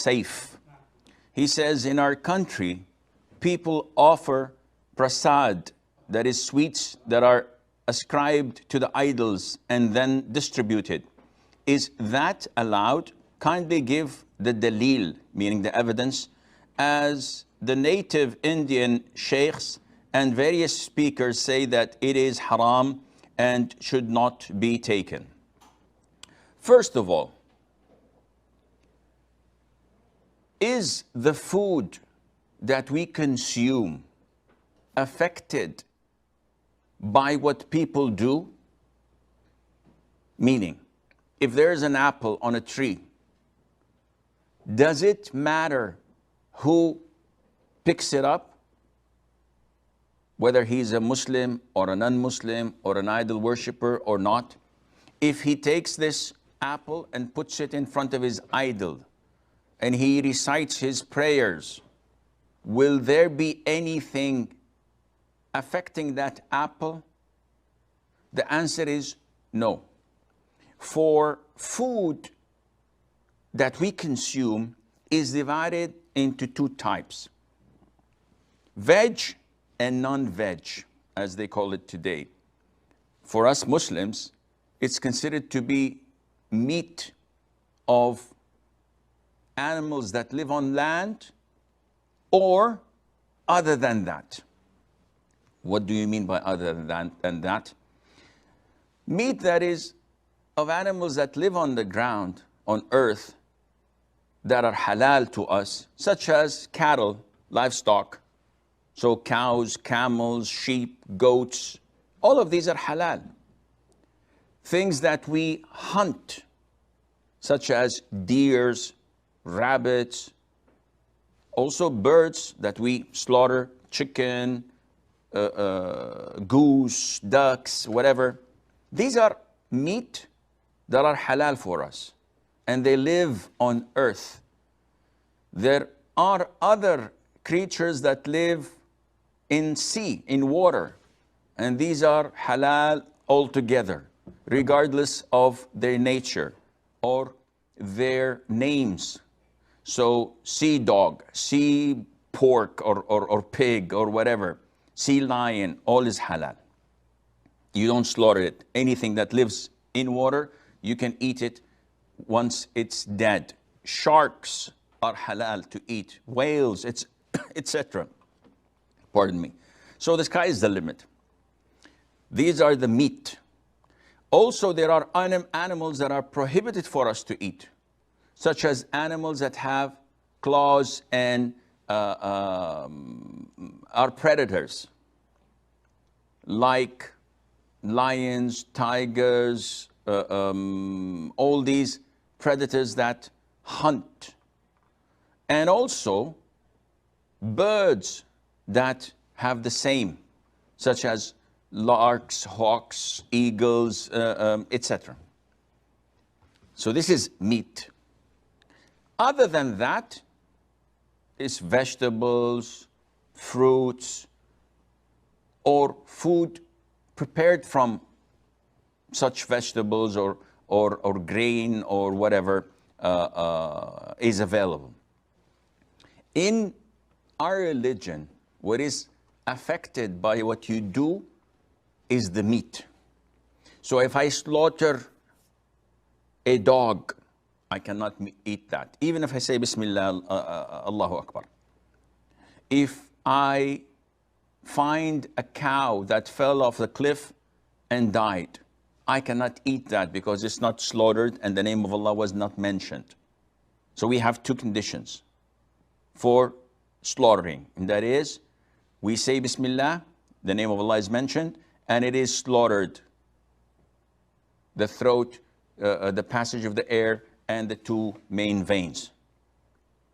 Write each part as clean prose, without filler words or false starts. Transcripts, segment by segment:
safe. He says, in our country, people offer Prasad, that is sweets that are ascribed to the idols and then distributed. Is that allowed? Kindly give the dalil, meaning the evidence, as the native Indian sheikhs and various speakers say that it is haram and should not be taken. First of all, is the food that we consume affected by what people do? Meaning, if there's an apple on a tree, does it matter who picks it up? Whether he's a Muslim or a non-Muslim or an idol worshiper or not? If he takes this apple and puts it in front of his idol and he recites his prayers, will there be anything affecting that apple? The answer is no. For food that we consume is divided into two types: veg and non-veg, as they call it today. For us Muslims, it's considered to be meat of animals that live on land or other than that. What do you mean by other than that? Meat that is of animals that live on the ground, on earth, that are halal to us, such as cattle, livestock. So cows, camels, sheep, goats, all of these are halal. Things that we hunt, such as deers, rabbits, also birds that we slaughter, chicken, goose, ducks, whatever. These are meat that are halal for us, and they live on earth. There are other creatures that live in sea, in water, and these are halal altogether, regardless of their nature or their names. So sea dog, sea pork or pig or whatever, sea lion, all is halal. You don't slaughter it. Anything that lives in water, you can eat it once it's dead. Sharks are halal to eat. Whales, etc. Pardon me. So the sky is the limit. These are the meat. Also, there are animals that are prohibited for us to eat, such as animals that have claws and are predators, like lions, tigers, all these predators that hunt. And also birds that have the same, such as larks, hawks, eagles, etc. So this is meat. Other than that, it's vegetables, fruits, or food prepared from such vegetables or grain or whatever is available. In our religion, what is affected by what you do is the meat. So if I slaughter a dog, I cannot eat that, even if I say Bismillah, Allahu Akbar. If I find a cow that fell off the cliff and died, I cannot eat that because it's not slaughtered and the name of Allah was not mentioned. So we have two conditions for slaughtering, and that is, we say Bismillah, the name of Allah is mentioned, and it is slaughtered. The throat, the passage of the air, and the two main veins.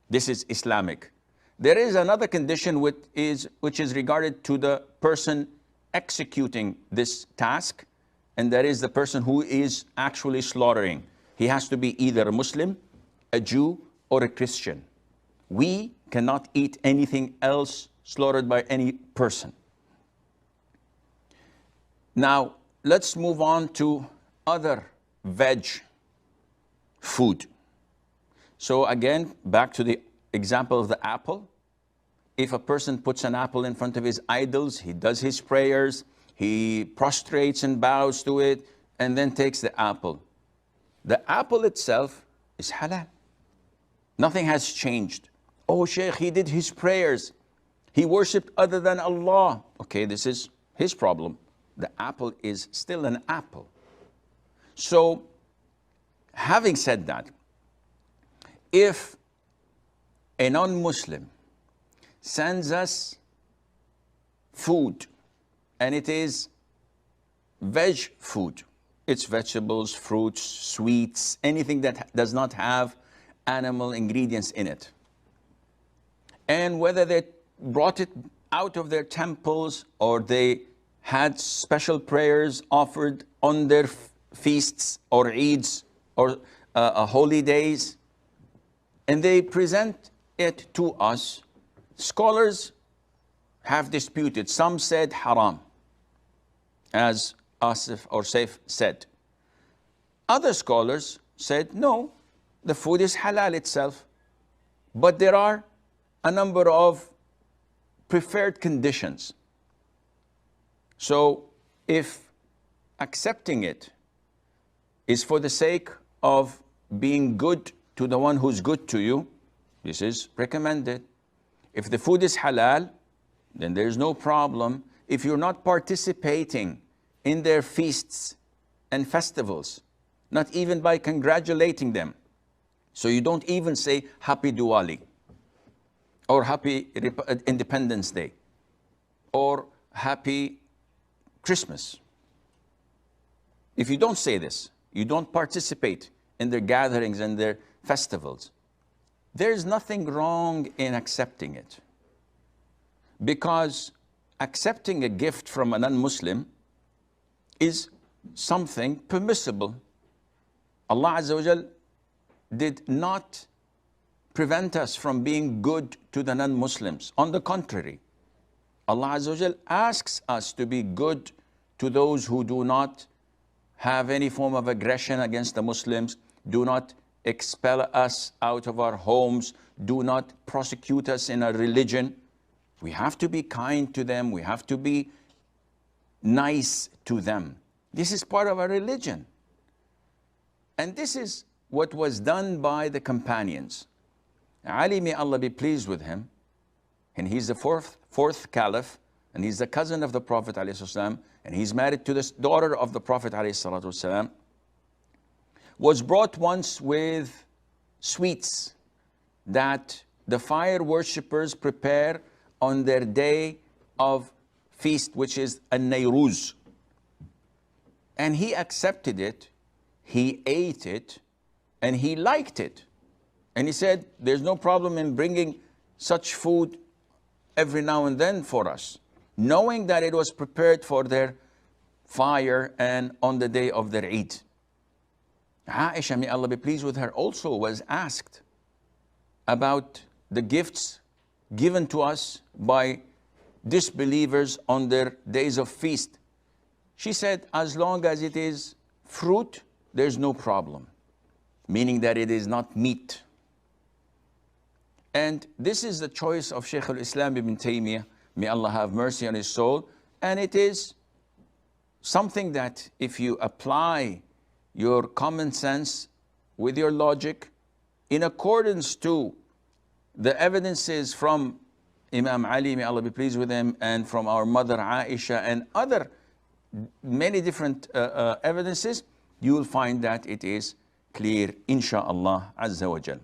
This is Islamic. There is another condition which is regarded to the person executing this task, and that is the person who is actually slaughtering. He has to be either a Muslim, a Jew, or a Christian. We cannot eat anything else slaughtered by any person. Now, let's move on to other veg food. So again, back to the example of the apple. If a person puts an apple in front of his idols, he does his prayers, he prostrates and bows to it, and then takes the apple. The apple itself is halal. Nothing has changed. Oh, Sheikh, he did his prayers. He worshipped other than Allah. Okay, this is his problem. The apple is still an apple. So, having said that, if a non-Muslim sends us food, and it is veg food, it's vegetables, fruits, sweets, anything that does not have animal ingredients in it. And whether they brought it out of their temples or they had special prayers offered on their feasts or Eids or holy days, and they present it to us, scholars have disputed. Some said haram, as Asif or Saif said. Other scholars said, no, the food is halal itself, but there are a number of preferred conditions. So if accepting it is for the sake of being good to the one who's good to you, this is recommended. If the food is halal, then there's no problem. If you're not participating in their feasts and festivals, not even by congratulating them, so you don't even say Happy Diwali, or Happy Independence Day, or Happy Christmas. If you don't say this, you don't participate in their gatherings and their festivals, there's nothing wrong in accepting it. Because accepting a gift from a non-Muslim is something permissible. Allah Azza wa Jal did not prevent us from being good to the non-Muslims. On the contrary, Allah Azza wa Jal asks us to be good to those who do not have any form of aggression against the Muslims, do not expel us out of our homes, do not prosecute us in our religion. We have to be kind to them. We have to be nice to them. This is part of our religion. And this is what was done by the companions. Ali, may Allah be pleased with him, and he's the fourth caliph, and he's the cousin of the Prophet ﷺ, and he's married to the daughter of the Prophet ﷺ, was brought once with sweets that the fire worshippers prepare on their day of feast, which is a Nayruz. And he accepted it, he ate it, and he liked it. And he said, there's no problem in bringing such food every now and then for us, knowing that it was prepared for their fire and on the day of their Eid. Aisha, may Allah be pleased with her, also was asked about the gifts given to us by disbelievers on their days of feast. She said, as long as it is fruit, there's no problem, meaning that it is not meat. And this is the choice of Shaykh al-Islam ibn Taymiyyah, may Allah have mercy on his soul, and it is something that if you apply your common sense with your logic in accordance to the evidences from Imam Ali, may Allah be pleased with him, and from our mother Aisha and other many different evidences, you will find that it is clear, insha'Allah Azza wa Jal.